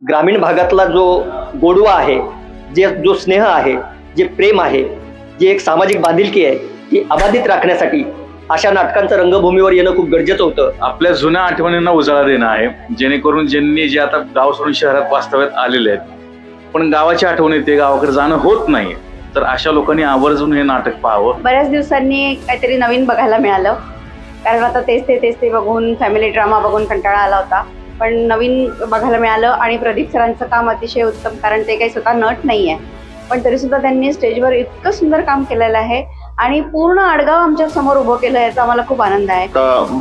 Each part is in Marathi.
ग्रामीण भागातला जो गोडवा आहे, जो स्नेह आहे, जे प्रेम आहे, जी एक सामाजिक बांधिलकी आहे ती अबाधित राखण्यासाठी अशा नाटकांचं रंगभूमीवर येणं खूप गरजेचं होतं. आपल्या जुन्या आठवणींना उजाळा देणं आहे, जेणेकरून ज्यांनी जे आता गाव सोडून शहरात वास्तव्यात आलेले आहेत पण गावाची आठवण येते, गावाकडे जाणं होत नाही, तर अशा लोकांनी आवर्जून हे नाटक पाहावं. बऱ्याच दिवसांनी काहीतरी नवीन बघायला मिळालं, कारण आता तेच ते बघून फॅमिली ड्रामा बघून कंटाळा आला होता. पण नवीन बघायला मिळालं आणि प्रदीप सरांचं काम अतिशय उत्तम, कारण ते काही स्वतः नट नाही आहे पण तरीसुद्धा त्यांनी स्टेजवर इतकं सुंदर काम केलेलं आहे आणि पूर्ण आडगाव आमच्या समोर उभं केलं, याचा आम्हाला खूप आनंद आहे.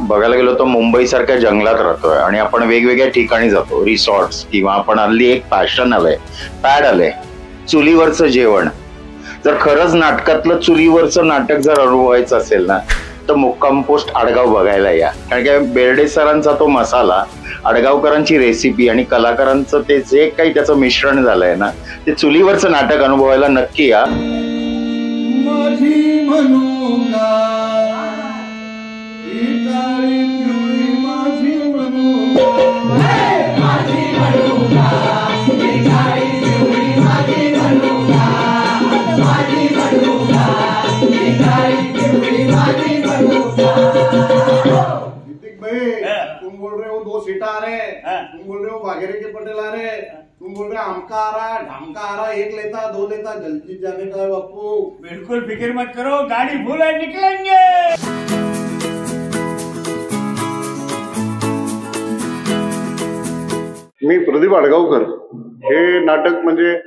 बघायला गेलो तर मुंबई सारख्या जंगलात राहतोय आणि आपण वेगवेगळ्या ठिकाणी जातो, रिसॉर्ट्स, किंवा आपण हल्ली एक फॅशन आलंय, पॅड आलंय, चुलीवरचं जेवण. जर खरंच नाटकातलं चुलीवरचं नाटक जर अनुभवायचं असेल ना, तर मुक्काम पोस्ट आडगाव बघायला या. कारण की बेर्डे सरांचा तो मसाला, आडगावकरांची रेसिपी आणि कलाकारांचं ते जे काही त्याचं मिश्रण झालंय ना, ते चुलीवरचं नाटक अनुभवायला नक्की या. तुम बोल रहे हो 2 सीटा आ रहे, तुम बोल रहे हो बाघेरे के पटेल आ रहे, तुम बोल रहे हो आमका आ रहा, ढामका आ रहा, 1 लेता 2 लेता, जल्दी जाने का है बापू. बिल्कुल फिक्र मत करो, गाड़ी फुल है, निकलेंगे. मी प्रदीप आडगावकर. हे नाटक म्हणजे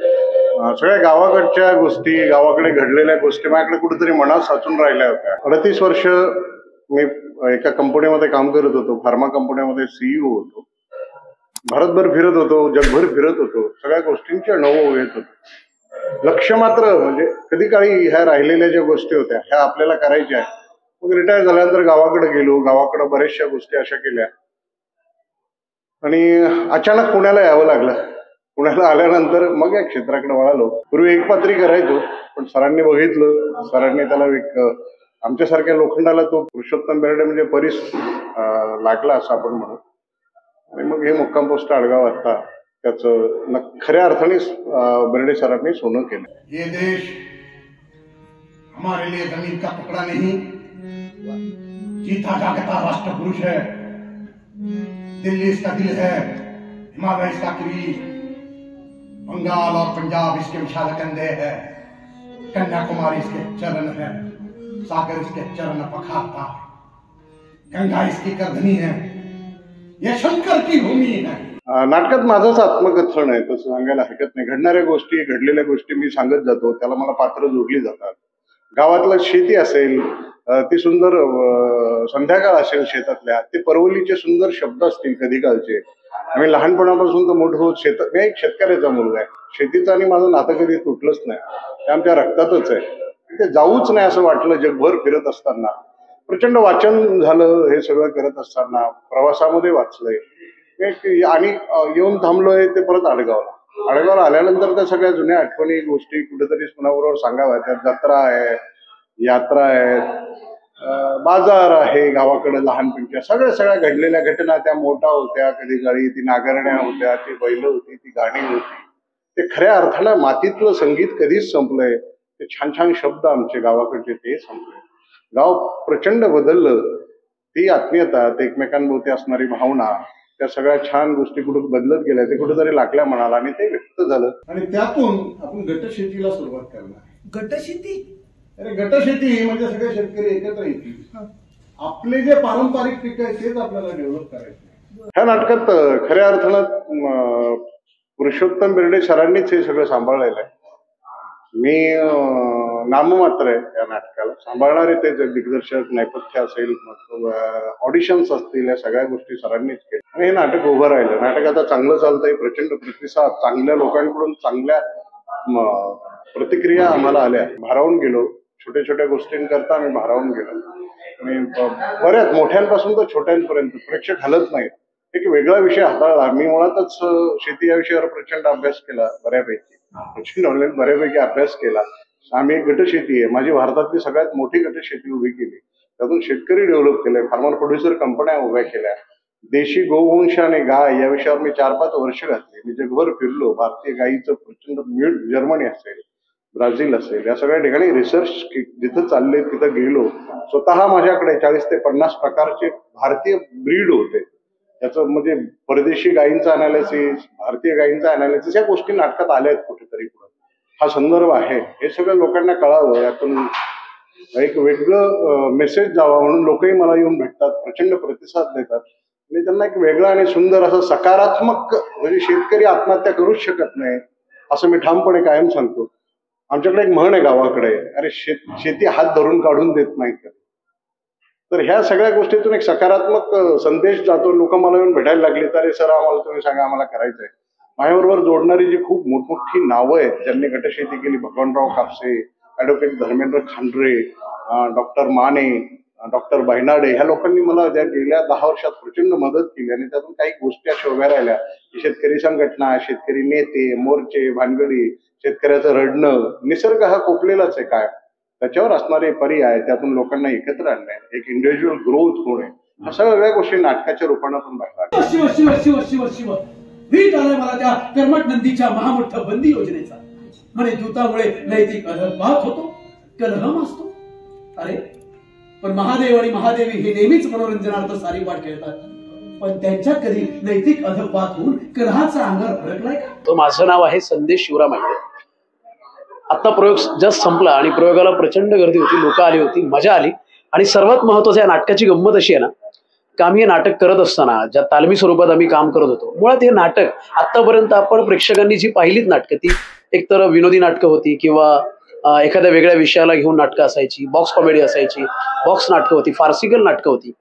सगळ्या गावाकडच्या गोष्टी, गावाकडे घडलेल्या गोष्टी माझ्याकडे कुठेतरी मनात साचून राहिल्या होत्या. 38 वर्ष मी एका कंपनीमध्ये काम करत होतो, फार्मा कंपनीमध्ये सीईओ होतो. भारतभर फिरत होतो, जगभर फिरत होतो, सगळ्या गोष्टींचे अनुभव येत होते. लक्ष मात्र म्हणजे कधी काळी ह्या राहिलेल्या ज्या गोष्टी होत्या ह्या आपल्याला करायच्या. मग रिटायर झाल्यानंतर गावाकडे गेलो, गावाकडे बऱ्याचशा गोष्टी अशा केल्या आणि अचानक पुण्याला यावं लागलं. पुण्याला आल्यानंतर मग या क्षेत्राकडे वळालो. पूर्वी एकपात्री करायचो, पण सरांनी बघितलं, सरांनी त्याला एक आमच्यासारख्या लोखंडाला तो पुरुषोत्तम बेर्डे म्हणजे परीस लागला असं आपण म्हणू. आणि मग हे मुक्काम पोस्ट आडगाव आता त्याचं खऱ्या अर्थाने बेर्डे सरांनी सोनं केलं. ये देश हमारे लिए जमीन का टुकड़ा नहीं, जीता जागता राष्ट्र पुरुष है. दिल्ली इसका दिल है, हिमालय इसका किरीट, बंगाल और पंजाब इसके विशाल कंधे है, कन्याकुमारी इसके चरण है, सागर इसके चरण पखारता है, गंगा इसकी गर्दनी है, यह शंकर की भूमि है. नाटकात माझंच आत्मकथन आहे तसं सांगायला हरकत नाही. घडणाऱ्या गोष्टी, घडलेल्या गोष्टी मी सांगत जातो, त्याला मला पात्र जोडली जातात. गावातलं शेती असेल, ती सुंदर संध्याकाळ असेल शेतातल्या, ते परवलीचे सुंदर शब्द असतील कधी काळचे. आम्ही लहानपणापासून तर मोठं होत शेतात, मी एक शेतकऱ्याचा मुलगा आहे. शेतीचं आणि माझं नातं कधी तुटलंच नाही, ते आमच्या रक्तातच आहे. ते जाऊच नाही असं वाटलं जगभर फिरत असताना. प्रचंड वाचन झालं हे सगळं करत असताना, प्रवासामध्ये वाचलंय आणि येऊन थांबलोय ते परत आडगावला आल्यानंतर त्या सगळ्या जुन्या आठवणी गोष्टी कुठेतरी कुणाबरोबर सांगाव्या. त्यात जत्रा आहे, यात्रा आहे, बाजार आहे, गावाकडे लहानपणच्या सगळ्या घडलेल्या घटना त्या मोठा होत्या, कधी गाडी ती नागरण्या होत्या, ती बैल होती, ती गाणी होती. ते खऱ्या अर्थानं मातीतलं संगीत कधीच संपलंय. ते छान छान शब्द आमचे गावाकडचे ते संपले. गाव प्रचंड बदललं. ती आत्मीयता, ते एकमेकांभोवती असणारी भावना, त्या सगळ्या छान गोष्टी कुठे बदलत गेल्या, ते कुठेतरी लागल्या मनाला आणि ते व्यक्त झालं. आणि त्यातून आपण गटशेतीला सुरुवात करणार. गटशेती? अरे गटशेती म्हणजे सगळे शेतकरी एकत्र येतील, आपले जे पारंपरिक पिकं आहेत तेच आपल्याला डेव्हलप करायचे. ह्या नाटकात खऱ्या अर्थानं पुरुषोत्तम बेर्डे सरांनीच हे सगळं सांभाळलेलं आहे. मी नाममात्र आहे या नाटकाला. सांभाळणारे ते दिग्दर्शक, नेपथ्य असेल, ऑडिशन्स असतील, या सगळ्या गोष्टी सरांनीच केल्या आणि हे नाटक उभं राहिलं. नाटक आता चांगलं चालतंय, प्रचंड प्रतिसाद, चांगल्या लोकांकडून चांगल्या प्रतिक्रिया आम्हाला आल्या. भारावून गेलो, छोट्या छोट्या गोष्टींकरता आम्ही भारावून गेलो आणि बऱ्याच मोठ्यांपासून तर छोट्यांपर्यंत प्रेक्षक हलत नाहीत. एक वेगळा विषय हाताळला. मी मुळातच शेती या विषयावर प्रचंड अभ्यास केला, बऱ्यापैकी अभ्यास केला. आम्ही एक गटशेती आहे, माझी भारतातली सगळ्यात मोठी गटशेती उभी केली, त्यातून शेतकरी डेव्हलप केले, फार्मर प्रोड्युसर कंपन्या उभ्या केल्या, देशी गोवंश आणि गाय या विषयावर मी 4-5 वर्ष घातली. मी जगभर फिरलो. भारतीय गायीचं प्रचंड जर्मनी असेल, ब्राझील असेल, या सगळ्या ठिकाणी रिसर्च जिथं चालले तिथं गेलो. स्वतः माझ्याकडे 40 ते 50 प्रकारचे भारतीय ब्रीड होते. त्याचं म्हणजे परदेशी गायींचं अनालिसिस, भारतीय गायींचं अनालिसिस, या गोष्टी नाटकात आल्या आहेत कुठेतरी पुढे. हा संदर्भ आहे, हे सगळं लोकांना कळावं, यातून एक वेगळं मेसेज जावा म्हणून लोकही मला येऊन भेटतात, प्रचंड प्रतिसाद देतात. आणि त्यांना एक वेगळं आणि सुंदर असं सकारात्मक, म्हणजे शेतकरी आत्महत्या करूच शकत नाही असं मी ठामपणे कायम सांगतो. आमच्याकडे एक म्हण आहे गावाकडे, अरे शेती हात धरून काढून देत नाहीत. तर ह्या सगळ्या गोष्टीतून एक सकारात्मक संदेश जातो. लोक मला येऊन भेटायला लागली, तर अरे सर आम्हाला तुम्ही सांगा, आम्हाला करायचंय. माझ्याबरोबर जोडणारी जी खूप मोठमोठी नावं आहेत ज्यांनी गटशेती केली, Bhagwanrao Kapse, advocate Dharmendra Khandare, doctor Mane, doctor Bainade, ह्या लोकांनी मला गेल्या 10 वर्षात प्रचंड मदत केली. आणि त्यातून काही गोष्टी अशा उभ्या राहिल्या की शेतकरी संघटना, शेतकरी नेते, मोर्चे, भानगडी, शेतकऱ्याचं रडणं, निसर्ग हा कोपलेलाच आहे काय, त्याच्यावर असणारे पर्याय, त्यातून लोकांना एकत्र आणणे, एक इंडिव्हिज्युअल ग्रोथ होणे, या सगळ्या गोष्टी नाटकाच्या रूपानं बाहेर वीट आलाय मला त्या कर्मठ नंदीच्या महामोठ्या बंदी योजनेचा. म्हणे दूतामुळे नैतिक अधपात होतो, कलहम असतो. अरे पण महादेव आणि महादेवी हे नेहमीच मनोरंजनार्थ सारीपाठ खेळतात, पण त्यांच्यात कधी नैतिक अधपात होऊन कलहाचा अंगार भडकलाय का? तो माझं नाव आहे संदेश शिवराम आहे. आता प्रयोग जस्ट संपला आणि प्रयोगाला प्रचंड गर्दी होती, लोक आली होती, मजा आली. आणि सर्वात महत्वाचं या नाटकाची गंमत अशी आहे ना, की आम्ही हे नाटक करत असताना ज्या तालमी स्वरूपात आम्ही काम करत होतो, मुळात हे नाटक आतापर्यंत आपण प्रेक्षकांनी जी पाहिलीत नाटकं, ती एकतर विनोदी नाटकं होती किंवा एखाद्या वेगळ्या विषयाला घेऊन नाटकं असायची, बॉक्स कॉमेडी असायची, बॉक्स नाटकं होती, फार्सिकल नाटकं होती.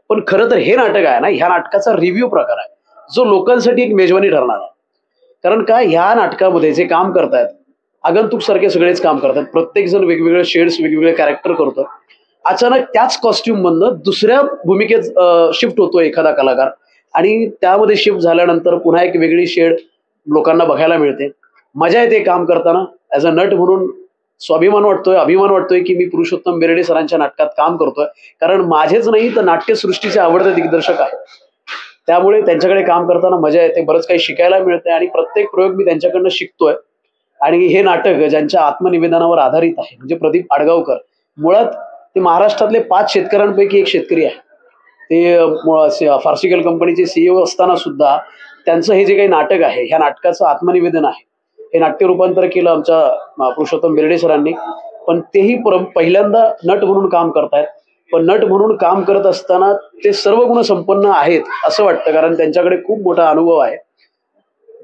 पण खरं तर हे नाटक आहे ना, ह्या नाटकाचा रिव्ह्यू प्रकार आहे, जो लोकांसाठी एक मेजवानी ठरणार आहे. कारण काय, ह्या नाटकामध्ये जे काम करतायत, आगंतुक सारखे सगळेच काम करतात, प्रत्येक जण वेगवेगळे शेड्स, वेगवेगळे कॅरेक्टर करतो. अचानक त्याच कॉस्ट्युम मधनं दुसऱ्या भूमिकेत शिफ्ट होतो एखादा कलाकार, आणि त्यामध्ये शिफ्ट झाल्यानंतर पुन्हा एक वेगळी शेड लोकांना बघायला मिळते. मजा येते काम करताना. ॲज अ नट म्हणून स्वाभिमान वाटतोय, अभिमान वाटतोय की मी पुरुषोत्तम बेर्डे सरांच्या नाटकात काम करतोय, कारण माझेच नाही तर नाट्यसृष्टीचे आवडते दिग्दर्शक आहे. त्यामुळे त्यांच्याकडे काम करताना मजा येते, बरंच काही शिकायला मिळते आणि प्रत्येक प्रयोग मी त्यांच्याकडनं शिकतोय. आणि हे नाटक ज्यांच्या आत्मनिवेदनावर आधारित आहे, म्हणजे प्रदीप आडगावकर, मुळात ते महाराष्ट्रातले 5 शेतकऱ्यांपैकी एक शेतकरी आहे. ते फार्सिकल कंपनीचे CEO असताना सुद्धा त्यांचं हे जे काही नाटक आहे, ह्या नाटकाचं आत्मनिवेदन आहे. हे नाट्य रूपांतर केलं आमच्या पुरुषोत्तम बेर्डे सरांनी, पण तेही पहिल्यांदा नट म्हणून काम करतायत. पण नट म्हणून काम करत असताना ते सर्व गुण संपन्न आहेत असं वाटतं, कारण त्यांच्याकडे खूप मोठा अनुभव आहे.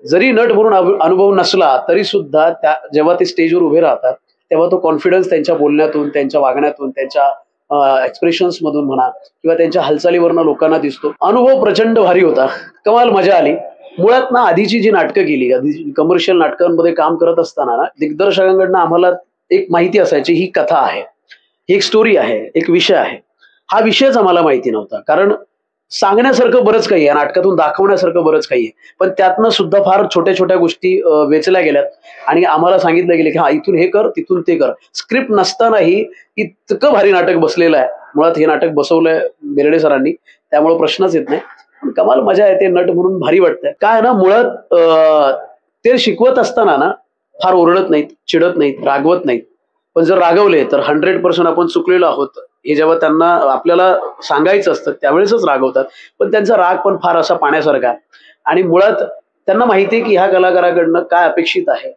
जरी नट म्हणून अनुभव नसला तरी सुद्धा जेव्हा ते स्टेजवर उभे राहतात तेव्हा तो कॉन्फिडन्स त्यांच्या बोलण्यातून, त्यांच्या वागण्यातून, त्यांच्या एक्सप्रेशन्स मधून म्हणा किंवा त्यांच्या हालचालीवरनं लोकांना दिसतो. अनुभव प्रचंड भारी होता, कमाल मजा आली. मुळात ना आधीची जी नाटकं केली, आधी कमर्शियल नाटकांमध्ये काम करत असताना ना, दिग्दर्शकांकडनं आम्हाला एक माहिती असायची, ही कथा आहे, ही एक स्टोरी आहे, एक विषय आहे. हा विषयच आम्हाला माहिती नव्हता, कारण सांगण्यासारखं बरंच काही आहे, नाटकातून दाखवण्यासारखं बरंच काही आहे, पण त्यातनं सुद्धा फार छोट्या छोट्या गोष्टी वेचल्या गेल्यात आणि आम्हाला सांगितलं गेलं की हा इथून हे कर, तिथून ते कर. स्क्रिप्ट नसतानाही इतकं भारी नाटक बसलेलं आहे. मुळात हे नाटक बसवलंय बेर्डे सरांनी, त्यामुळे प्रश्नच येत नाही. पण कमाल मजा येते, नट म्हणून भारी वाटतंय. काय ना, मुळात ते शिकवत असताना ना फार ओरडत नाहीत, चिडत नाहीत, रागवत नाहीत. पण जर रागवले तर 100% आपण चुकलेलो आहोत हे जेव्हा त्यांना आपल्याला सांगायचं असतं त्यावेळेसच रागवतात. पण त्यांचा राग पण फार असा पाण्यासारखा आहे आणि मुळात त्यांना माहिती आहे की ह्या कलाकाराकडनं काय अपेक्षित आहे.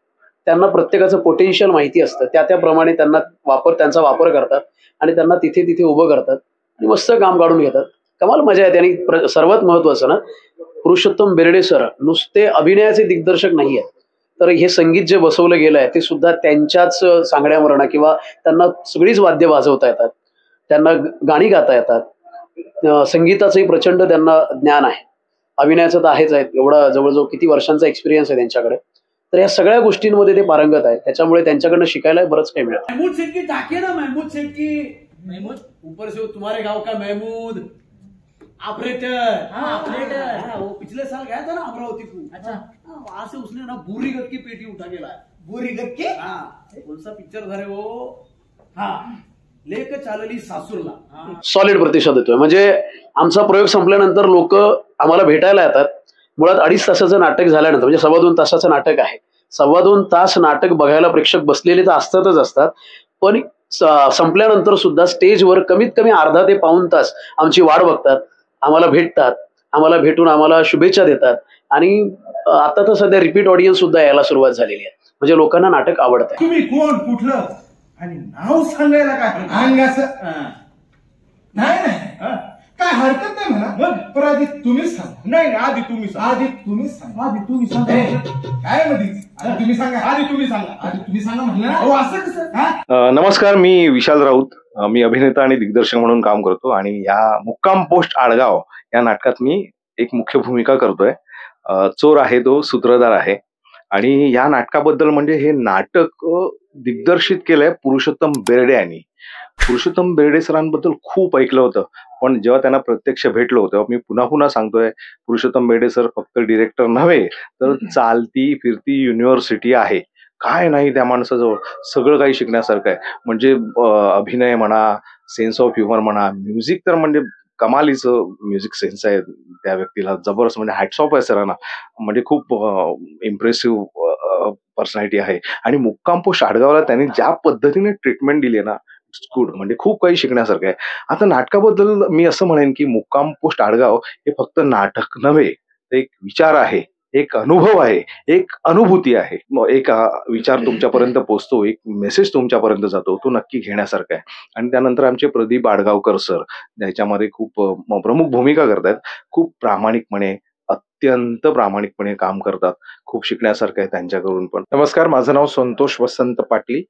त्यांना प्रत्येकाचं पोटेन्शियल माहिती असतं, त्याप्रमाणे त्यांचा वापर करतात आणि त्यांना तिथे तिथे उभं करतात आणि मस्त काम काढून घेतात. कमाल मजा येते. आणि सर्वात महत्वाचं ना, पुरुषोत्तम बेर्डे सर नुसते अभिनयाचे दिग्दर्शक नाही आहेत, तर हे संगीत जे बसवलं गेलं आहे ते सुद्धा त्यांच्याच सांगण्यावरनं, किंवा त्यांना सगळीच वाद्य वाजवता येतात, त्यांना गाणी गाता येतात, संगीताचंही प्रचंड त्यांना ज्ञान आहे, अभिनयाचं तर आहेच आहे. एवढा जवळजवळ किती वर्षांचा एक्सपिरियन्स आहे त्यांच्याकडे. तर या सगळ्या गोष्टींमध्ये ते पारंगत आहेत, त्याच्यामुळे त्यांच्याकडनं शिकायला बरंच काही मिळतं. महमूद सेठ की ताकिए ना, महमूद सेठ की, महमूद ऊपर से तुम्हारे गांव का महमूद ऑपरेटर, ऑपरेटर वो पिछले साल गया था ना अमरावती को. अच्छा, वहां से उसने ना बुरीगत की पेटी उठा के लाया. बुरीगत की? हाँ, कौन सा पिक्चर था रे वो? हाँ, लेकर चालली सासूरला. सॉलिड प्रतिसाद देतोय. म्हणजे आमचा प्रयोग संपल्यानंतर लोक आम्हाला भेटायला येतात. मुळात 2.5 तासाचं नाटक झाल्यानंतर म्हणजे 2.25 तासाचं नाटक आहे. 2.25 तास नाटक बघायला प्रेक्षक बसलेले तर असतातच असतात, पण संपल्यानंतर सुद्धा स्टेजवर कमीत कमी अर्धा ते पाऊण तास आमची वाट बघतात, आम्हाला भेटतात, आम्हाला भेटून आम्हाला शुभेच्छा देतात. आणि आता तर सध्या रिपीट ऑडियन्स सुद्धा यायला सुरुवात झालेली आहे. म्हणजे लोकांना नाटक आवडत आहे. तुम्ही कोण, कुठलं आणि नाव सांगायला काय अंग असं नाही नाही काय हरकत नाही म्हणा. मग पण आधी तुम्हीच सांगा. नाही आधी तुम्हीच सांगा. आधी तुम्हीच काय मधीच तुम्ही सांगा. आधी तुम्ही सांगा म्हटलं. असं कसं. नमस्कार, मी विशाल राऊत. मी अभिनेता आणि दिग्दर्शक म्हणून काम करतो आणि या मुक्काम पोस्ट आडगाव या नाटकात मी एक मुख्य भूमिका करतोय. चोर आहे तो सूत्रधार आहे. आणि या नाटकाबद्दल म्हणजे हे नाटक दिग्दर्शित केलंय पुरुषोत्तम बेर्डे यांनी. पुरुषोत्तम बेर्डे सरांबद्दल खूप ऐकलं होतं, पण जेव्हा त्यांना प्रत्यक्ष भेटलो तेव्हा मी पुन्हा पुन्हा सांगतोय, पुरुषोत्तम बेर्डे सर फक्त डिरेक्टर नव्हे तर चालती फिरती युनिव्हर्सिटी आहे. काय नाही त्या माणसाजवळ, सगळं काही शिकण्यासारखं आहे. म्हणजे अभिनय म्हणा, सेन्स ऑफ ह्युमर म्हणा, म्युझिक तर म्हणजे कमालीचं म्युझिक सेन्स आहे त्या व्यक्तीला, जबरदस्त. म्हणजे हॅट्स ऑफ आहे सरांना. म्हणजे खूप इम्प्रेसिव्ह पर्सनॅलिटी आहे. आणि मुक्काम पोस्ट आडगावला त्यांनी ज्या पद्धतीने ट्रीटमेंट दिली ना, इट्स गुड. म्हणजे खूप काही शिकण्यासारखं आहे. आता नाटकाबद्दल मी असं म्हणेन की मुक्काम पोस्ट आडगाव हे फक्त नाटक नव्हे, ते एक विचार आहे, एक अनुभव आहे, एक अनुभूती आहे. एक विचार तुमच्यापर्यंत पोहोचतो, एक मेसेज तुमच्यापर्यंत जातो, तो नक्की घेण्यासारखा आहे. आणि त्यानंतर आमचे प्रदीप आडगावकर सर याच्यामध्ये खूप प्रमुख भूमिका करतात. खूप प्रामाणिकपणे, अत्यंत प्रामाणिकपणे काम करतात. खूप शिकण्यासारखं आहे त्यांच्याकडून पण. नमस्कार, माझं नाव संतोष वसंत पाटली.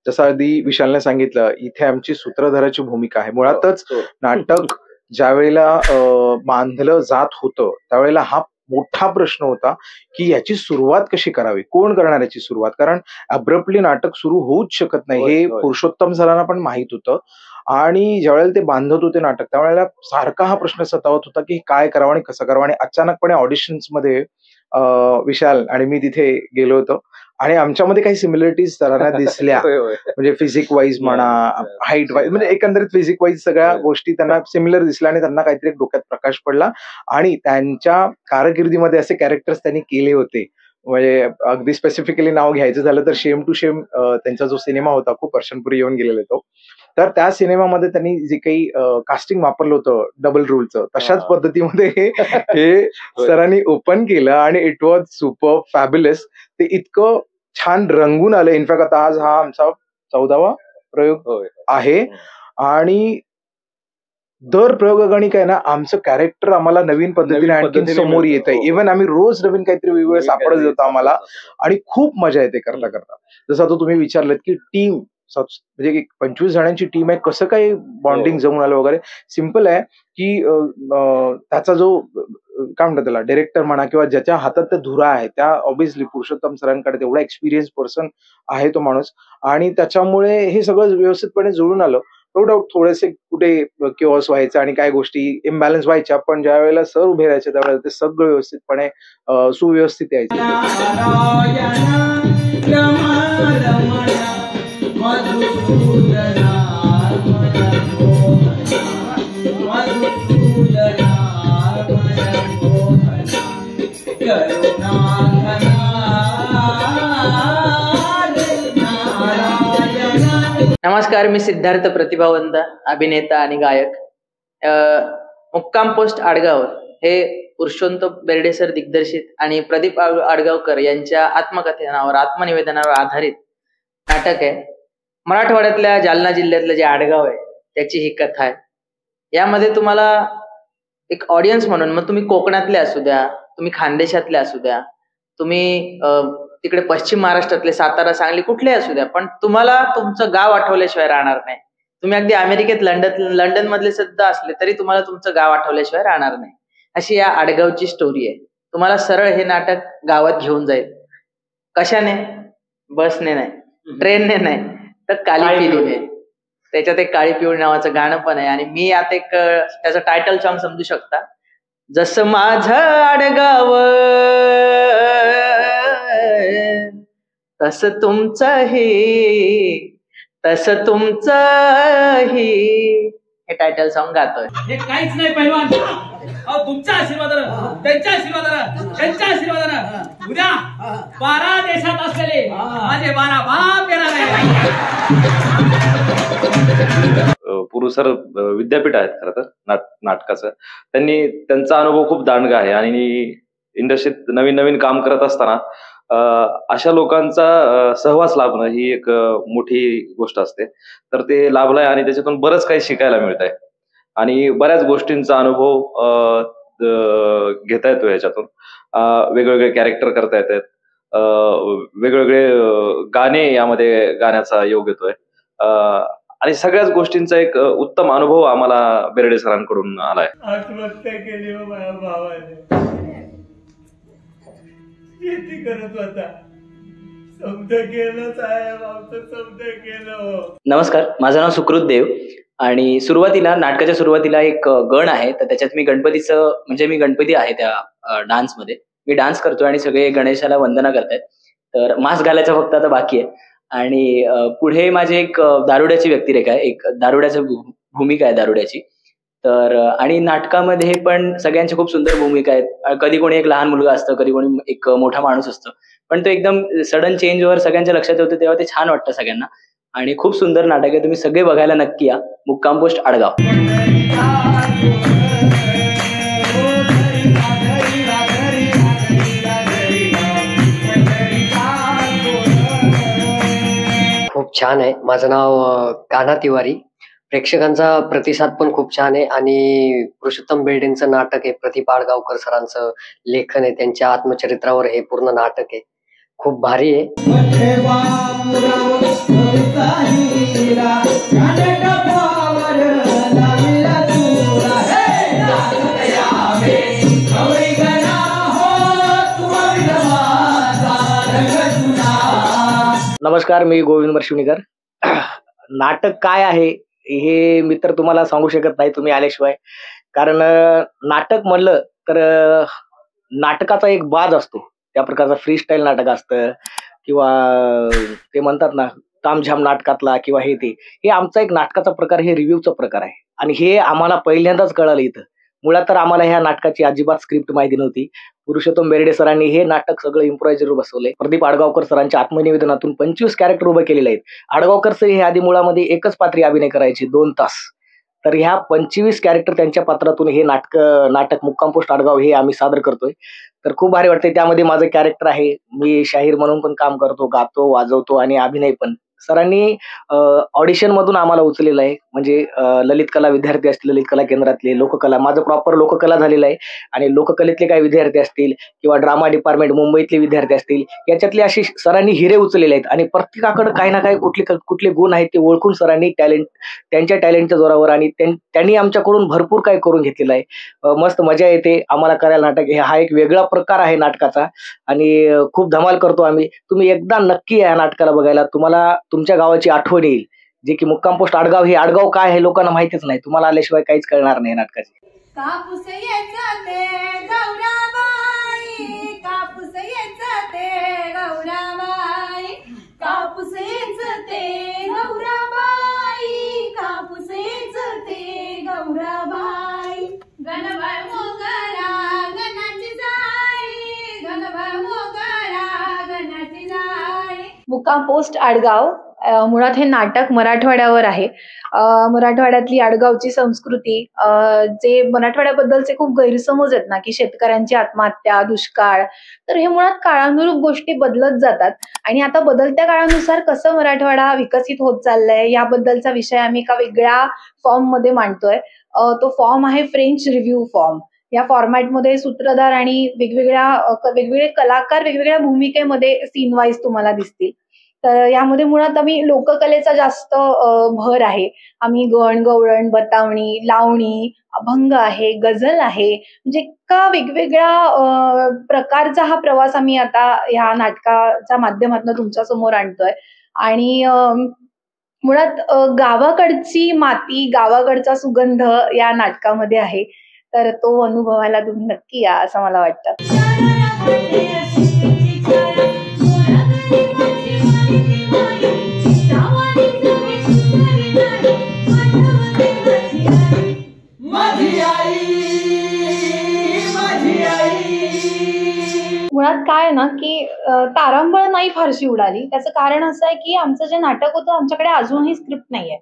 जसं आधी विशालने सांगितलं, इथे आमची सूत्रधाराची भूमिका आहे. मुळातच नाटक ज्या वेळेला बांधलं जात होतं त्यावेळेला हा मोठा प्रश्न होता की याची सुरुवात कशी करावी, कोण करणार याची सुरुवात. कारण अब्रप्टली नाटक सुरू होऊच शकत नाही, हे पुरुषोत्तम सरांना पण माहित होतं. आणि ज्यावेळेला ते बांधत होते नाटक त्यावेळेला सारखा हा प्रश्न सतावत होता की काय करावं आणि कसं करावं. आणि अचानकपणे ऑडिशन्स मध्ये विशाल आणि मी तिथे गेलो होतो आणि आमच्यामध्ये काही सिमिलरिटीज सरांना दिसल्या. म्हणजे फिजिक वाईज म्हणा, हाईट वाईज, म्हणजे एकंदरीत फिजिक वाईज सगळ्या गोष्टी त्यांना सिमिलर दिसल्या आणि त्यांना काहीतरी डोक्यात प्रकाश पडला. आणि त्यांच्या कारकिर्दीमध्ये असे कॅरेक्टर्स त्यांनी केले होते. म्हणजे अगदी स्पेसिफिकली नाव घ्यायचं झालं तर शेम टू शेम त्यांचा जो सिनेमा होता, खूप वर्षांपूर्वी येऊन गेलेला तो, तर त्या सिनेमामध्ये त्यांनी जे काही कास्टिंग वापरलं होतं डबल रूलचं, तशाच पद्धतीमध्ये हे सरांनी ओपन केलं आणि इट वॉज सुपर फॅब्युलस. ते इतकं छान रंगून आलं. इनफॅक्ट आता आज हा आमचा 14वा प्रयोग आहे आणि दर प्रयोगाने काय ना आमचं कॅरेक्टर आम्हाला नवीन पद्धतीने आणखी समोर येत आहे. इव्हन आम्ही रोज नवीन काहीतरी वेगवेगळं सापडत जातो आम्हाला आणि खूप मजा येते करता करता. जसं आता तुम्ही विचारलं की टीम, म्हणजे 25 जणांची टीम आहे, कसं काही बॉन्डिंग जमून आलं वगैरे. सिम्पल आहे की त्याचा जो काय म्हणतात त्याला डायरेक्टर म्हणा किंवा ज्याच्या हातात त्या धुरा आहे, त्या ऑब्व्हियसली पुरुषोत्तम सरांकडे तेवढा एक्सपिरियन्स पर्सन आहे तो माणूस. आणि त्याच्यामुळे हे सगळं व्यवस्थितपणे जुळून आलं. नो डाऊट थोडेसे कुठे किओस व्हायचं आणि काय गोष्टी इम्बॅलन्स व्हायच्या, पण ज्या वेळेला सर उभे राहायचे त्यावेळेला ते सगळं व्यवस्थितपणे सुव्यवस्थित यायचे. नमस्कार, मी सिद्धार्थ प्रतिभावंत, अभिनेता आणि गायक. मुक्काम पोस्ट आडगाव हे पुरुषोत्तम बेर्डे सर दिग्दर्शित आणि प्रदीप आडगावकर यांच्या आत्मकथनावर, आत्मनिवेदनावर आधारित नाटक आहे. मराठवाड्यातल्या जालना जिल्ह्यातलं जे आडगाव आहे त्याची ही कथा आहे. यामध्ये तुम्हाला एक ऑडियन्स म्हणून, मग तुम्ही कोकणातले असू द्या, तुम्ही खानदेशातले असू द्या, तुम्ही तिकडे पश्चिम महाराष्ट्रातले सातारा, सांगली, कुठले असू द्या, पण तुम्हाला तुमचं गाव आठवल्याशिवाय राहणार नाही. तुम्ही अगदी अमेरिकेत लंडन मधले सुद्धा असले तरी तुम्हाला तुमचं गाव आठवल्याशिवाय राहणार नाही. अशी या आडगावची स्टोरी आहे. तुम्हाला सरळ हे नाटक गावात घेऊन जाईल. कशाने? बसने नाही, ट्रेनने नाही, तर काळी पिढीने. त्याच्यात एक काळी पिवळी नावाचं गाणं पण आहे आणि मी आता एक त्याचं टायटल सॉन्ग समजू शकता. जसं माझं आडगाव तसं तुमचंही, तसं तुमचंही, हे टायटल सॉन्ग गातोय. हे काहीच नाही पैलवान, अहो तुमच्या आशीर्वादानं, त्यांच्या आशीर्वादानं, त्यांच्या आशीर्वादानं उद्या 12 देशात असलेले माझे 12 बाप येणार आहे. पुरू सर विद्यापीठ आहेत खरं तर नाटकाचं. त्यांचा अनुभव खूप दांडगा आहे आणि इंडस्ट्रीत नवीन नवीन काम करत असताना अशा लोकांचा सहवास लाभणं ही एक मोठी गोष्ट असते. तर ते लाभलंय आणि त्याच्यातून बरंच काही शिकायला मिळत आहे आणि बऱ्याच गोष्टींचा अनुभव घेता येतो याच्यातून. वेगवेगळे कॅरेक्टर करता येतात, वेगवेगळे गाणे यामध्ये गाण्याचा योग येतोय आणि सगळ्याच गोष्टींचा एक उत्तम अनुभव आम्हाला बेर्डे सरांकडून आलाय. आत्महत्या केली हो माझ्या भावाने. शेती करत होता, समज केलं साहेब, आमचं समज केलं. नमस्कार, माझं नाव सुकृत देव आणि नाटकाच्या सुरुवातीला एक गण आहे, तर त्याच्यात मी गणपती आहे त्या डान्समध्ये. मी डान्स करतोय आणि सगळे गणेशाला वंदना करतायत. तर मास्क घालायचा फक्त आता बाकी आहे. आणि पुढे माझी एक दारुड्याची व्यक्तिरेखा आहे, एक दारुड्याची भूमिका आहे दारुड्याची. तर आणि नाटकामध्ये पण सगळ्यांची खूप सुंदर भूमिका आहेत. कधी कोणी एक लहान मुलगा असतं, कधी कोणी एक मोठा माणूस असतो, पण तो एकदम सडन चेंजवर सगळ्यांच्या लक्षात येतो तेव्हा ते छान वाटतं सगळ्यांना. आणि खूप सुंदर नाटक आहे, तुम्ही सगळे बघायला नक्की या. मुक्काम पोस्ट आडगाव. खूप छान आहे. माझं नाव कान्हा तिवारी. प्रेक्षकांचा प्रतिसाद पण खूप छान आहे आणि पुरुषोत्तम बेर्डेंचं नाटक आहे, प्रदीप आडगावकर सरांचं लेखन आहे, त्यांच्या आत्मचरित्रावर हे पूर्ण नाटक आहे. खूप भारी आहे. नमस्कार, मी गोविंद वर्षुणीकर. नाटक काय आहे हे मी तर तुम्हाला सांगू शकत नाही तुम्ही आल्याशिवाय. कारण नाटक म्हणलं तर नाटकाचा एक बाज असतो, त्या प्रकारचा फ्री स्टाईल नाटक असतं किंवा ते म्हणतात ना तामझाम नाटकातला किंवा हे आमचा एक नाटकाचा प्रकार, हे रिव्ह्यूचा प्रकार आहे. आणि हे आम्हाला पहिल्यांदाच कळालं इथं. मुळात तर आम्हाला ह्या नाटकाची अजिबात स्क्रिप्ट माहिती नव्हती. पुरुषोत्तम बेर्डे सरांनी हे नाटक सगळं इम्प्रोव्हायझर बसवलंय. प्रदीप आडगावकर सरांच्या आत्मनिवेदनातून 25 कॅरेक्टर उभे केलेले आहेत. आडगावकर सर हे आधी मुळामध्ये एकच पात्री अभिनय करायचे 2 तास. तर ह्या 25 कॅरेक्टर त्यांच्या पात्रातून हे नाटक मुक्काम पोस्ट आडगाव हे आम्ही सादर करतोय. तर खूप भारी वाटतंय. त्यामध्ये माझं कॅरेक्टर आहे, मी शाहीर म्हणून पण काम करतो, गातो, वाजवतो आणि अभिनय पण. सरांनी ऑडिशन मधून आम्हाला उचलेलं आहे. म्हणजे ललित कला विद्यार्थी असतील, ललित कला केंद्रातले, लोककला, माझं प्रॉपर लोककला झालेलं आहे आणि लोककलेतले काही विद्यार्थी असतील किंवा ड्रामा डिपार्टमेंट मुंबईतले विद्यार्थी असतील, याच्यातले अशी सरांनी हिरे उचललेले आहेत आणि प्रत्येकाकडे काही ना काही कुठले गुण आहेत ते ओळखून सरांनी त्यांच्या टॅलेंटच्या जोरावर आणि त्यांनी आमच्याकडून भरपूर काही करून घेतलेलं आहे. मस्त मजा येते आम्हाला करायला नाटक. हा एक वेगळा प्रकार आहे नाटकाचा आणि खूप धमाल करतो आम्ही. तुम्ही एकदा नक्की या नाटकाला बघायला. तुम्हाला तुमच्या गावाची आठवण येईल, जे की मुक्काम पोस्ट आडगाव. हे आडगाव काय हे लोकांना माहितीच नाही. तुम्हाला आल्याशिवाय काहीच कळणार नाही नाटकाचे. कापूस येचते गौराबाई, कापूस येचते गौराबाई, कापूस येचते गौराबाई, कापूस येचते गौराबाई. गणबाई मोगरा गणाची जाळी, गणबाई मोगरा गणाची जाळी. मुक्काम पोस्ट आडगाव मुळात हे नाटक मराठवाड्यावर आहे. मराठवाड्यातली आडगावची संस्कृती, जे मराठवाड्याबद्दलचे खूप गैरसमज आहेत ना, की शेतकऱ्यांची आत्महत्या, दुष्काळ, तर हे मुळात काळानुरूप गोष्टी बदलत जातात आणि आता बदलत्या काळानुसार कसं मराठवाडा विकसित होत चाललाय याबद्दलचा विषय आम्ही एका वेगळ्या फॉर्म मध्ये मांडतोय. तो फॉर्म आहे फ्रेंच रिव्ह्यू फॉर्म. या फॉर्मॅटमध्ये सूत्रधार आणि वेगवेगळे कलाकार वेगवेगळ्या भूमिकेमध्ये सीन वाईज तुम्हाला दिसतील. तर यामध्ये मुळात आम्ही लोककलेचा जास्त भर आहे. आम्ही गण, गवळण, बतावणी, लावणी, अभंग आहे, गझल आहे, म्हणजे इतका वेगवेगळ्या प्रकारचा हा प्रवास आम्ही आता ह्या नाटकाच्या माध्यमातून तुमच्या समोर आणतोय. आणि मुळात गावाकडची माती, गावाकडचा सुगंध या नाटकामध्ये आहे. तर तो अनुभवायला तुम्ही नक्की या असं मला वाटतं. Thank you. तारांबळ नाही फारशी उडाली. त्याचं कारण असं आहे की आमचं जे नाटक होतं आमच्याकडे अजूनही स्क्रिप्ट नाहीये.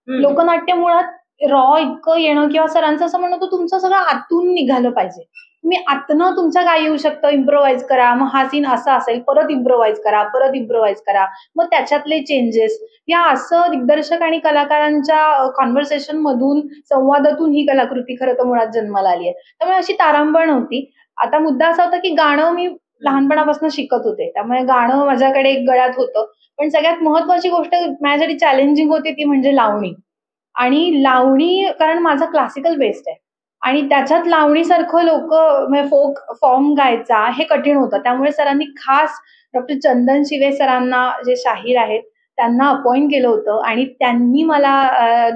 लोकनाट्य मुळात रॉ इतकं येणं किंवा सरांचं असं म्हणणं होतं तुमचं सगळं आतून निघालं पाहिजे. तुम्ही आतनं तुमच्या काय येऊ शकतं, इम्प्रोव्हाइज करा, मग हा सीन असा असेल, परत इम्प्रोव्हाइज करा, परत इम्प्रोव्हाइज करा, मग त्याच्यातले चेंजेस, या असं दिग्दर्शक आणि कलाकारांच्या कॉन्व्हर्सेशन मधून, संवादातून ही कलाकृती खरं तर मुळात जन्माला आली आहे. त्यामुळे अशी तारांबळ नव्हती. आता मुद्दा असा होता की गाणं मी लहानपणापासून शिकत होते, त्यामुळे गाणं माझ्याकडे गळ्यात होतं. पण सगळ्यात महत्वाची गोष्ट माझ्यासाठी चॅलेंजिंग होती ती म्हणजे लावणी. आणि लावणी, कारण माझा क्लासिकल बेस्ड आहे आणि त्याच्यात लावणीसारखं म्हणजे फोक फॉर्म गायचा हे कठीण होतं. त्यामुळे सरांनी खास डॉक्टर चंदन शिवे सरांना, जे शाहीर आहेत, त्यांना अपॉइंट केलं होतं आणि त्यांनी मला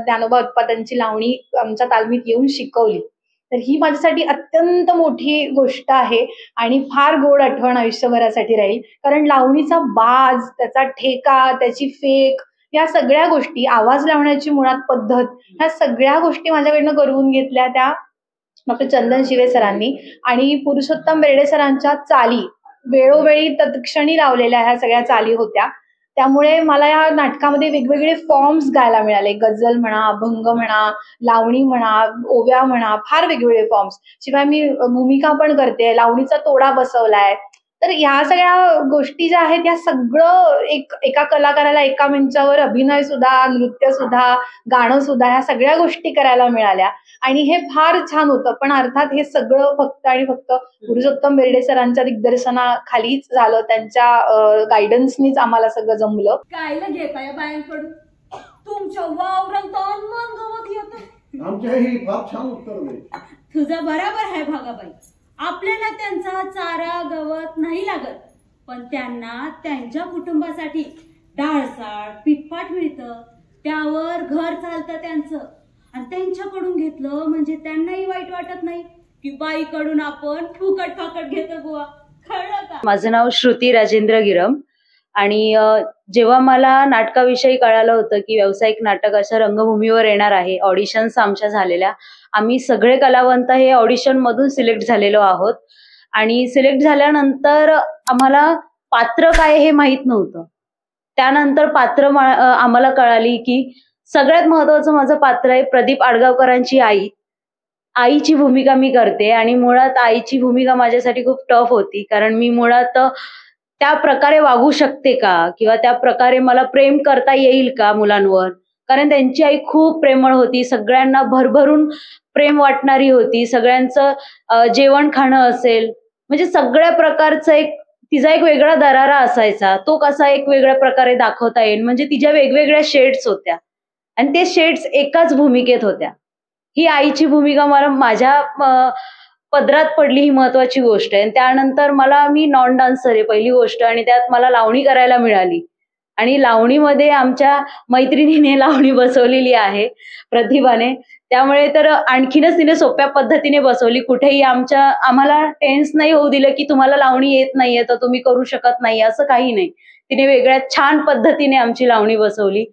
ज्ञानोबा उत्पादनची लावणी आमच्या तालमीत येऊन शिकवली. तर ही माझ्यासाठी अत्यंत मोठी गोष्ट आहे आणि फार गोड आठवण आयुष्यभरासाठी राहील. कारण लावणीचा बाज, त्याचा ठेका, त्याची फेक, या सगळ्या गोष्टी, आवाज लावण्याची मुळात पद्धत, ह्या सगळ्या गोष्टी माझ्याकडनं करून घेतल्या त्या डॉक्टर चंदन शिवे सरांनी. आणि पुरुषोत्तम बेर्डे सरांच्या चाली वेळोवेळी तत्क्षणी लावलेल्या ह्या सगळ्या चाली होत्या. त्यामुळे मला या नाटकामध्ये वेगवेगळे फॉर्म्स गायला मिळाले. गझल म्हणा, अभंग म्हणा, लावणी म्हणा, ओव्या म्हणा, फार वेगवेगळे फॉर्म्स. शिवाय मी भूमिका पण करते, लावणीचा तोडा बसवलाय. तर ह्या सगळ्या गोष्टी ज्या आहेत, या सगळं एका कलाकाराला एका मंचावर अभिनय सुद्धा, नृत्य सुद्धा, गाणं सुद्धा, ह्या सगळ्या गोष्टी करायला मिळाल्या आणि हे फार छान होतं. पण अर्थात हे सगळं फक्त आणि फक्त पुरुषोत्तम बेर्डे सरांच्या दिग्दर्शनाखालीच झालं, त्यांच्या गायडन्सनीच आम्हाला सगळं जमलं. कायला घेताय बायांकडून? तुमच्या वावरात तण मन गवत येतं. आमच्याही फार छान उत्तर दे. तुझं बरोबर आहे भागाबाई. आपल्याला त्यांचा चारा गवत नाही लागत, पण त्यांना त्यांच्या कुटुंबासाठी डाळसाळ पीठपाट मिळतं, त्यावर घर चालतं त्यांचं. आणि त्यांच्याकडून घेतलं म्हणजे त्यांनाही वाईट वाटत नाही की बाईकडून आपण फुकट फाकट घेतो बुवा. कळलं का? माझं नाव श्रुती राजेंद्र गिरम आणि जेव्हा मला नाटकाविषयी कळालं होतं की व्यावसायिक नाटक असं रंगभूमीवर येणार आहे, ऑडिशन्स आमच्या झालेल्या, आम्ही सगळे कलावंत हे ऑडिशन मधून सिलेक्ट झालेलो आहोत. आणि सिलेक्ट झाल्यानंतर आम्हाला पात्र काय हे माहित नव्हतं. त्यानंतर पात्र आम्हाला कळाली की सगळ्यात महत्वाचं माझं पात्र आहे प्रदीप आडगावकरांची आई. आईची भूमिका मी करते आणि मुळात आईची भूमिका माझ्यासाठी खूप टफ होती, कारण मी मुळात त्या प्रकारे वागू शकते का, किंवा त्या प्रकारे मला प्रेम करता येईल का मुलांवर. कारण त्यांची आई खूप प्रेमळ होती, सगळ्यांना भरभरून प्रेम वाटणारी होती, सगळ्यांचं जेवण खाणं असेल म्हणजे सगळ्या प्रकारचं तिचा एक वेगळा दरारा असायचा, तो कसा एक वेगळ्या प्रकारे दाखवता येईल. म्हणजे तिच्या वेगवेगळ्या शेड्स होत्या आणि ते शेड्स एकाच भूमिकेत होत्या. ही आईची भूमिका मला माझ्या पदरात पडली, ही महत्वाची गोष्ट आहे. त्यानंतर मी नॉन डान्सर आहे पहिली गोष्ट, आणि त्यात मला लावणी करायला मिळाली. आणि लावणीमध्ये आमच्या मैत्रिणीने लावणी बसवलेली आहे प्रतिभाने, त्यामुळे तर आणखीनच तिने सोप्या पद्धतीने बसवली. कुठेही आम्हाला टेन्स नाही होऊ दिलं की तुम्हाला लावणी येत नाहीये तर तुम्ही करू शकत नाही, असं काही नाही. तिने वेगळ्या छान पद्धतीने आमची लावणी बसवली.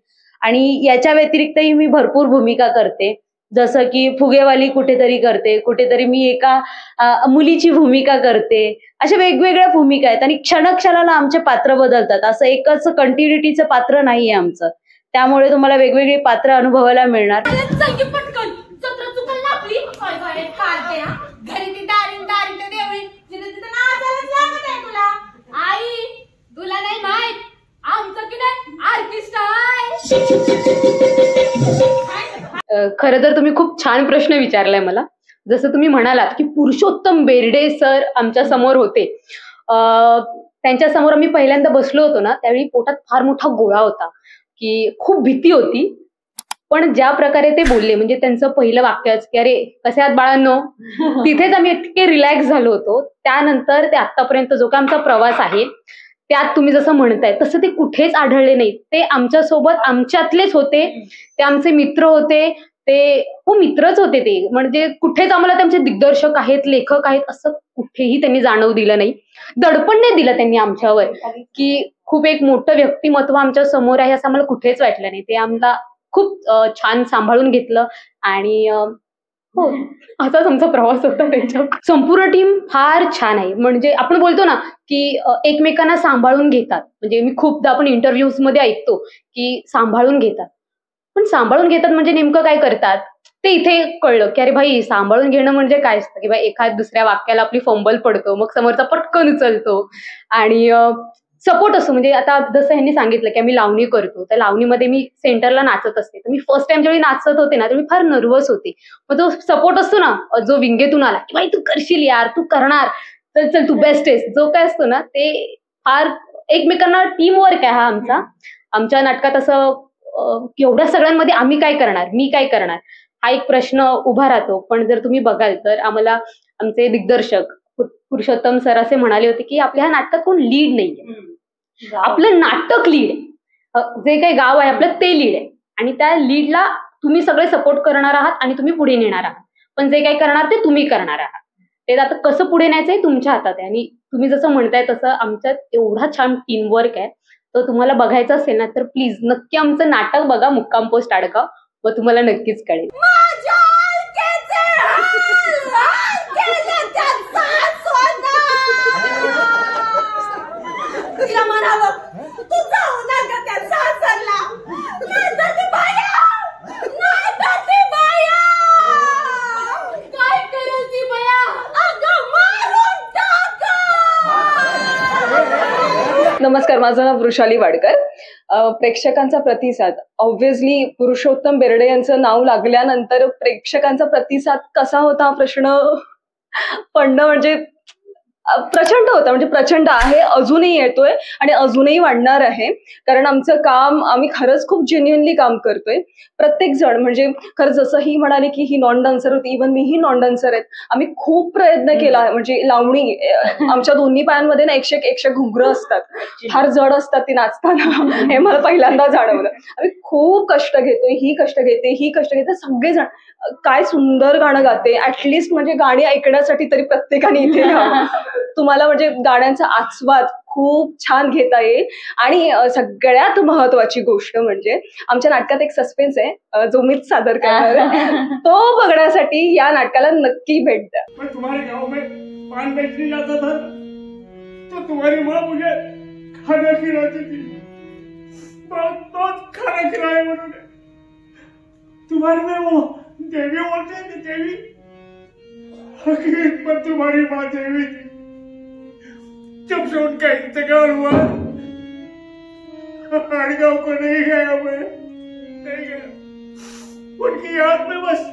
आणि याच्या व्यतिरिक्तही मी भरपूर भूमिका करते, जसं की फुगेवाली कुठेतरी करते, कुठेतरी मी एका मुलीची भूमिका करते. अशा वेगवेगळ्या भूमिका आहेत आणि क्षणाक्षणाला आमचे पात्र बदलतात, असं एकच कंटिन्युटीचं पात्र नाहीये आमचं. त्यामुळे तुम्हाला वेगवेगळी पात्र अनुभवायला मिळणार. तुला नाही माहित आमचं की नाही आर्टिस्ट आहे. खरं तर तुम्ही खूप छान प्रश्न विचारलाय मला. जसं तुम्ही म्हणालात की पुरुषोत्तम बेर्डे सर आमच्या समोर होते, त्यांच्या समोर आम्ही पहिल्यांदा बसलो होतो ना, त्यावेळी पोटात फार मोठा गोळा होता की खूप भीती होती. पण ज्या प्रकारे ते बोलले, म्हणजे त्यांचं पहिलं वाक्यच की अरे कसे आहात बाळांनो, तिथेच आम्ही इतके रिलॅक्स झालो होतो. त्यानंतर ते आतापर्यंत जो काय आमचा प्रवास आहे त्यात तुम्ही जसं म्हणताय तसं ते कुठेच आढळले नाही. ते आमच्यासोबत आमच्यातलेच होते, ते आमचे मित्र होते, ते मित्रच होते. ते म्हणजे कुठेच आम्हाला त्यांचे दिग्दर्शक आहेत, लेखक आहेत असं कुठेही त्यांनी जाणवू दिलं नाही. दडपण नाही दिलं त्यांनी आमच्यावर की खूप एक मोठं व्यक्तिमत्व आमच्या समोर आहे असं आम्हाला कुठेच वाटलं नाही. ते आम्हाला खूप छान सांभाळून घेतलं आणि हो, असाच आमचा प्रवास होता त्यांच्या. संपूर्ण टीम फार छान आहे. म्हणजे आपण बोलतो ना, की एकमेकांना सांभाळून घेतात. म्हणजे मी खूपदा आपण इंटरव्ह्यूज मध्ये ऐकतो, की सांभाळून घेतात. पण सांभाळून घेतात म्हणजे नेमकं काय करतात? ते इथे कळलं, की अरे भाई सांभाळून घेणं म्हणजे काय असतं, की बाई एखाद दुसऱ्या वाक्याला आपली फंबल पडतो, मग समोरचा पटकन उचलतो आणि सपोर्ट असतो. म्हणजे आता जसं ह्यांनी सांगितलं, की आम्ही लावणी करतो. त्या लावणीमध्ये मी सेंटरला नाचत असते. तर मी फर्स्ट टाईम ज्यावेळी नाचत होते ना, त्यावेळी फार नर्व्हस होते. मग जो सपोर्ट असतो ना, जो विंगेतून आला, की "बाई तू करशील यार, तू करणार. चल, चल तू बेस्ट आहेस." जो काय असतो ना, ते फार एकमेकांना टीम वर्क आहे हा आमचा. आमच्या नाटकात असं एवढ्या सगळ्यांमध्ये आम्ही काय करणार, मी काय करणार, हा एक प्रश्न उभा राहतो. पण जर तुम्ही बघाल तर आम्हाला आमचे दिग्दर्शक पुरुषोत्तम सर असे म्हणाले होते, की आपल्या ह्या नाटकात कोण लीड नाहीये. आपलं नाटक लीड आहे. जे काही गाव आहे आपलं ते लीड आहे आणि त्या लीडला तुम्ही सगळे सपोर्ट करणार आहात आणि तुम्ही पुढे नेणार आहात. पण जे काही करणार ते तुम्ही करणार आहात. ते आता कसं पुढे न्यायचं हे तुमच्या हातात आहे आणि तुम्ही जसं म्हणताय तसं आमच्यात एवढा छान टीमवर्क आहे. तर तुम्हाला बघायचं असेल ना तर प्लीज नक्की आमचं नाटक बघा मुक्काम पोस्ट आडगाव. मग तुम्हाला नक्कीच कळेल. तिला म्हणावं तू जाऊ नका त्या सासरला. नाहीतर ती बाया, नाहीतर ती बाया. काय करेल ती बाया? अगं मारून टाका. नमस्कार, माझं नाव वृषाली वाडकर. प्रेक्षकांचा प्रतिसाद, ऑब्व्हियसली पुरुषोत्तम बेर्डे यांचं नाव लागल्यानंतर प्रेक्षकांचा प्रतिसाद कसा होता हा प्रश्न पडणं म्हणजे प्रचंड होता. म्हणजे प्रचंड आहे, अजूनही येतोय आणि अजूनही वाढणार आहे. कारण आमचं काम आम्ही खरंच खूप जेन्युइनली काम करतोय. प्रत्येक जण म्हणजे खरं जसं ही म्हणाली की ही नॉन डान्सर होती, इव्हन मीही नॉन डान्सर आहेत. आम्ही खूप प्रयत्न केला. म्हणजे लावणी आमच्या दोन्ही पायांमध्ये ना 101 घुंगरं असतात, फार जड असतात ती नाचताना. हे मला पहिल्यांदा जाणवलं. आम्ही खूप कष्ट घेतोय, ही कष्ट घेते, ही कष्ट घेते. सगळेजण काय सुंदर गाणं गाते. ऍटलिस्ट म्हणजे गाणी ऐकण्यासाठी तरी प्रत्येकाने इथे यावं. तुम्हाला म्हणजे गाण्यांचा आस्वाद खूप छान घेता येईल. आणि सगळ्यात महत्वाची गोष्ट म्हणजे आमच्या नाटकात एक सस्पेन्स आहे जो मीच सादर करणार आहे. तो बघण्यासाठी या नाटकाला नक्की भेट द्या. मैं तुम्हारे गांव में पान बेचने जाता था तो तुम्हारी माँ मुझे खाना खिलाती थी. बहुत खाना खिलाया उन्होंने. तुम्हारे में वो देवी बोलते थे, देवी. हकीकत में तुम्हारी माँ देवी थी. जब से उनका इंतकाल हुआ आड़गांव को नहीं गया, मैं नहीं गया. उनकी याद में बस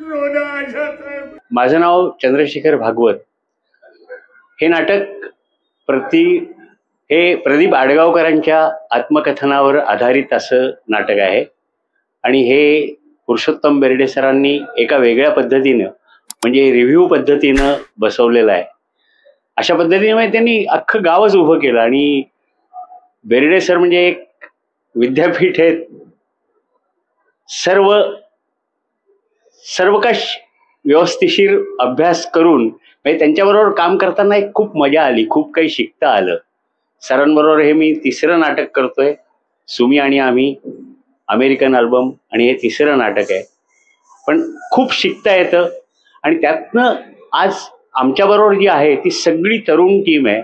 रोना आ जाता है. माझं नाव चंद्रशेखर भागवत. हे नाटक प्रदीप आडगावकरांच्या आत्मकथनावर आधारित असं नाटक आहे आणि हे पुरुषोत्तम बेर्डे सरांनी एका वेगळ्या पद्धतीनं म्हणजे रिव्ह्यू पद्धतीनं बसवलेलं आहे. अशा पद्धतीने त्यांनी अख्खं गावच उभं केलं आणि बेर्डे सर म्हणजे एक विद्यापीठ आहेत. सर्वकष व्यवस्थिशीर अभ्यास करून म्हणजे त्यांच्याबरोबर काम करताना एक खूप मजा आली, खूप काही शिकता आलं. सरांबरोबर हे मी तिसरं नाटक करतोय. सुमी आणि आम्ही, अमेरिकन अल्बम आणि हे तिसरं नाटक आहे. पण खूप शिकता येतं आणि त्यातनं आज आमच्याबरोबर जी आहे ती सगळी तरुण टीम आहे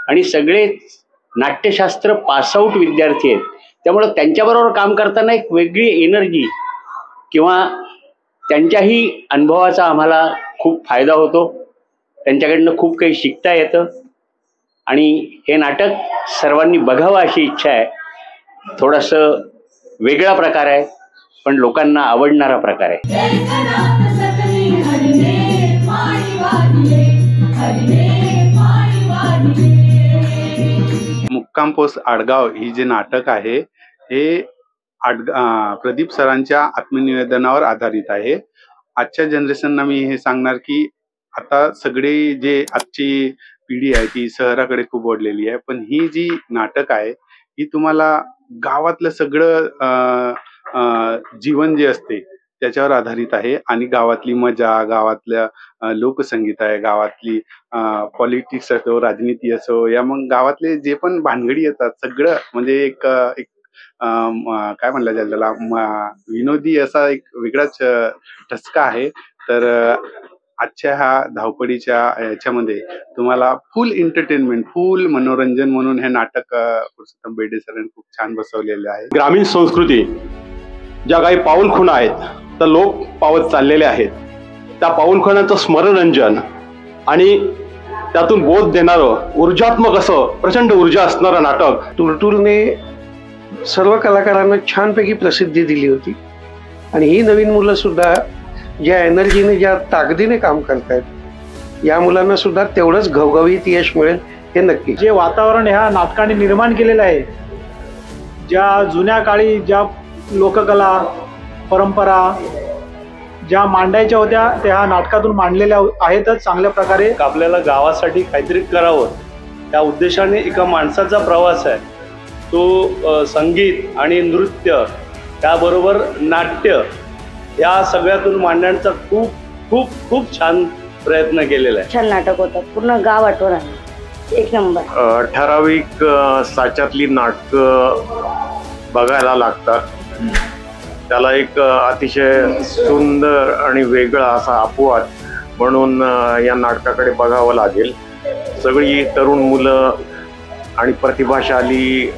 आणि सगळे नाट्यशास्त्र पासआउट विद्यार्थी आहेत. त्यामुळं त्यांच्याबरोबर काम करताना एक वेगळी एनर्जी किंवा त्यांच्याही अनुभवाचा आम्हाला खूप फायदा होतो. त्यांच्याकडनं खूप काही शिकता येतं आणि हे नाटक सर्वांनी बघावं अशी इच्छा आहे. थोडंसं वेगळा प्रकार आहे पण लोकांना आवडणारा प्रकार आहे. मुक्काम पोस्ट आडगाव ही जे नाटक आहे हे प्रदीप सरांच्या आत्मनिवेदनावर आधारित आहे. आजच्या जनरेशनना मी हे सांगणार की आता सगळी जे आजची पिढी आहे ती शहराकडे खूप ओढलेली आहे, पण ही जी नाटक आहे ही तुम्हाला गावातलं सगळं जीवन जे असते त्याच्यावर आधारित आहे आणि गावातली मजा, गावातल्या लोकसंगीत आहे, गावातली पॉलिटिक्स असो, राजनीती असो, या मग गावातले जे पण भानगडी येतात सगळं म्हणजे एक काय म्हणलं जाईल त्याला विनोदी असा एक वेगळाच ठसका आहे. तर आजच्या ह्या धावपळीच्या याच्यामध्ये तुम्हाला फुल एंटरटेनमेंट, फुल मनोरंजन म्हणून हे नाटक पुरुषोत्तम बेर्डे सरांनी खूप छान बसवलेले आहे. ग्रामीण संस्कृती ज्या काही पाऊलखुणा आहेत तर लोक पावत चाललेले आहेत, त्या पाऊलखुणांचं स्मरणरंजन आणि त्यातून बोध देणारं ऊर्जात्मक असं प्रचंड ऊर्जा असणारं नाटक. टुरटुरने सर्व कलाकारांना छानपैकी प्रसिद्धी दिली होती आणि ही नवीन मुलं सुद्धा ज्या एनर्जीने, ज्या ताकदीने काम करतायत, या मुलांना सुद्धा तेवढंच घवघवीत यश मिळेल हे नक्की. जे वातावरण ह्या नाटकाने निर्माण केलेलं आहे, ज्या जुन्या काळी ज्या लोककला परंपरा ज्या मांडायच्या होत्या त्या ह्या नाटकातून मांडलेल्या आहेतच चांगल्या प्रकारे. आपल्याला गावासाठी काहीतरी करावं त्या उद्देशाने एका माणसाचा प्रवास आहे. तो संगीत आणि नृत्य त्याबरोबर नाट्य या सगळ्यातून मांडण्याचा खूप खूप खूप छान प्रयत्न केलेला आहे. छान नाटक होतं, पूर्ण गाव आठवण आहे, एक नंबर. ठराविक साच्यातली नाटकं बघायला लागतात. त्याला एक अतिशय सुंदर आणि वेगळा असा अपवाद म्हणून या नाटकाकडे बघावं लागेल. सगळी तरुण मुलं आणि प्रतिभाशाली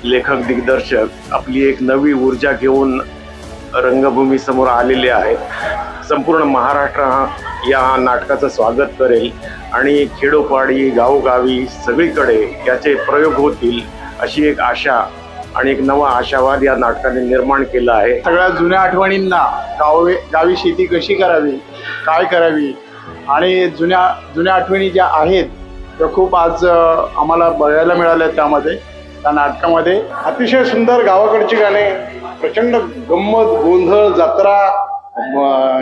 लेखक दिग्दर्शक आपली एक नवी ऊर्जा घेऊन रंगभूमी समोर आलेले आहेत. संपूर्ण महाराष्ट्र या नाटकाचं स्वागत करेल आणि खेडोपाडी गावोगावी सगळीकडे याचे प्रयोग होतील अशी एक आशा आणि एक नवा आशावाद या नाटकाने निर्माण केला आहे. सगळ्या जुन्या आठवणींना गावी शेती कशी करावी, काय करावी आणि जुन्या आठवणी ज्या आहेत त्या खूप आज आम्हाला बघायला मिळाल्या. त्यामध्ये त्या नाटकामध्ये अतिशय सुंदर गावाकडची गाणे, प्रचंड गंमत, गोंधळ, जत्रा,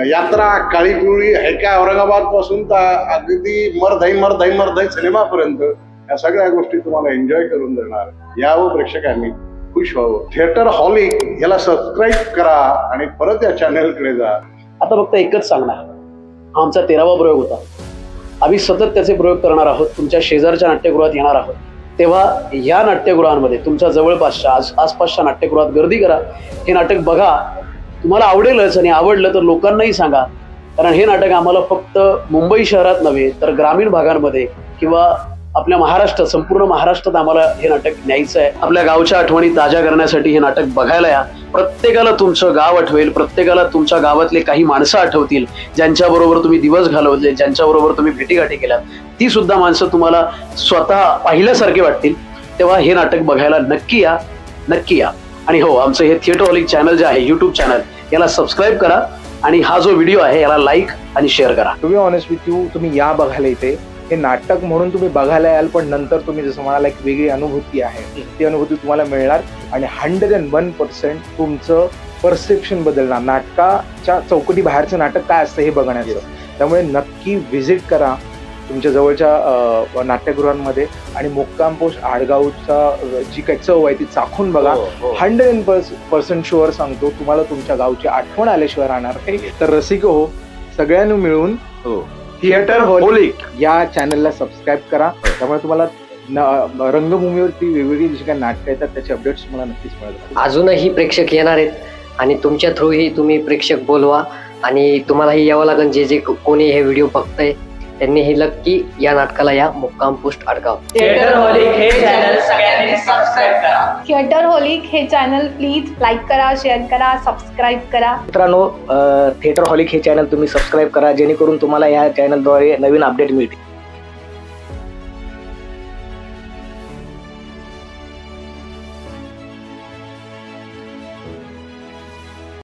यात्रा, काळी पिवळी हैका औरंगाबाद पासून तर अगदी मरधाई सिनेमापर्यंत या सगळ्या गोष्टी तुम्हाला एन्जॉय करून देणार. यावं प्रेक्षकांनी, खुश व्हावं. थिएटर हॉलिक याला सबस्क्राईब करा आणि परत या चॅनलकडे जा. आता फक्त एकच सांगणार, हा आमचा 13वा प्रयोग होता. आम्ही सतत त्याचे प्रयोग करणार आहोत. तुमच्या शेजारच्या नाट्यगृहात येणार आहोत. तेव्हा या नाट्यगृहांमध्ये तुमच्या जवळपासच्या आसपासच्या नाट्यगृहात गर्दी करा. हे नाटक बघा, तुम्हाला आवडेलच आणि आवडलं तर लोकांनाही सांगा. कारण हे नाटक आम्हाला फक्त मुंबई शहरात नव्हे तर ग्रामीण भागांमध्ये किंवा आपल्या महाराष्ट्रात, संपूर्ण महाराष्ट्रात आम्हाला हे नाटक न्यायचं आहे. आपल्या गावच्या आठवणी ताज्या करण्यासाठी हे नाटक बघायला या. प्रत्येकाला तुमचं गाव आठवेल, प्रत्येकाला तुमच्या गावातले काही माणसं आठवतील ज्यांच्याबरोबर तुम्ही दिवस घालवले, ज्यांच्याबरोबर तुम्ही भेटीगाठी केल्यात. ती सुद्धा माणसं तुम्हाला स्वतः पाहिल्यासारखे वाटतील. तेव्हा हे नाटक बघायला नक्की या, नक्की या. आणि हो, आमचं हे थिएटर हॉलिक चॅनल जे आहे, यूट्यूब चॅनल, याला सबस्क्राईब करा आणि हा जो व्हिडिओ आहे याला लाईक आणि शेअर करा. To be honest with you, तुम्ही या बघायला इथे. हे नाटक म्हणून तुम्ही बघायला याल, पण नंतर तुम्ही जसं म्हणाला एक वेगळी अनुभूती आहे, ती अनुभूती तुम्हाला मिळणार आणि 101% तुमचं परसेप्शन बदलणार. नाटकाच्या चौकटी बाहेरचं नाटक काय असतं हे बघण्याचं. त्यामुळे नक्की व्हिजिट करा तुमच्या जवळच्या नाट्यगृहांमध्ये आणि मुक्काम पोस्ट आडगावचा जी काही चव आहे ती चाखून बघा. 100% शुअर सांगतो, तुम्हाला तुमच्या गावची आठवण आल्याशिवाय राहणार नाही. तर रसिक हो, सगळ्यांनी मिळून थिएटर हॉलिक या चॅनलला सबस्क्राईब करा. त्यामुळे तुम्हाला रंगभूमीवरती वेगवेगळी जी काही नाटकं येतात त्याचे अपडेट्स तुम्हाला नक्कीच मिळतात. अजूनही प्रेक्षक येणार आहेत आणि तुमच्या थ्रूही तुम्ही प्रेक्षक बोलवा आणि तुम्हालाही यावं लागेल. जे कोणी हे व्हिडिओ बघतंय त्यांनीही नक्की या नाटकाला या. मुक्काम पोस्ट आडगाव. थिएटर हॉलिक हे चॅनल सगळ्यांनी सबस्क्राईब करा. थिएटर हॉलिक हे चॅनल प्लीज लाईक करा, शेअर करा, सबस्क्राईब करा. मित्रांनो, थिएटर हॉलिक हे चॅनल तुम्ही सबस्क्राईब करा जेणेकरून तुम्हाला या चॅनलद्वारे नवीन अपडेट मिळतील.